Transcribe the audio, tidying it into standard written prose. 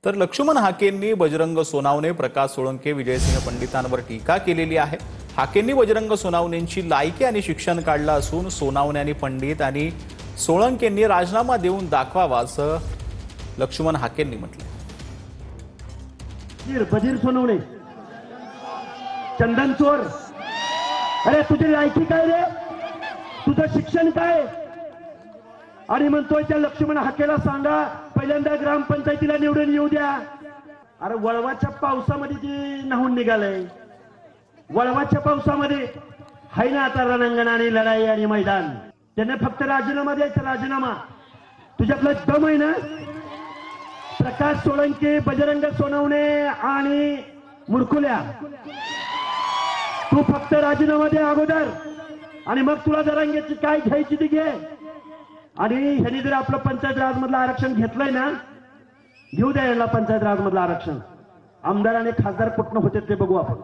तर लक्ष्मण हाकेंनी बजरंग सोनावणे, प्रकाश सोळंके, विजयसिंह पंडितांवर टीका केलेली आहे। हाकेंनी बजरंग सोनावणेंची लायकी आणि शिक्षण काढलं असून सोनावणे आणि पंडित आणि सोळंकेंनी राजीनामा देऊन दाखवावा असं लक्ष्मण हाकेंनी म्हटलं। बजीर सोनवणे, चंदन चोर, अरे तुझी लायकी काय रे? तुझं शिक्षण काय? आणि म्हणतोय त्या लक्ष्मण हाकेला सांगा पहिल्यांदा ग्रामपंचायतीला निवडून येऊ द्या। अरे वळवाच्या पावसामध्ये ती नाहून निघालंय। वळवाच्या पावसामध्ये हाय ना आता रणांगण आणि लढाई आणि मैदान। त्याने फक्त राजीनामा द्यायचा, राजीनामा। तुझ्यातलं दम आहे ना? प्रकाश सोळंके, बजरंग सोनवणे आणि मुरकुल्या, तू फक्त राजीनामा दे अगोदर आणि मग तुला जरांगेची काय घ्यायची ती घे। आणि ह्यांनी जर आपलं पंचायत राज मधलं आरक्षण घेतलंय ना, घेऊ द्या याला पंचायत राज मधलं आरक्षण। आमदार आणि खासदार कुठनं होते ते बघू आपण।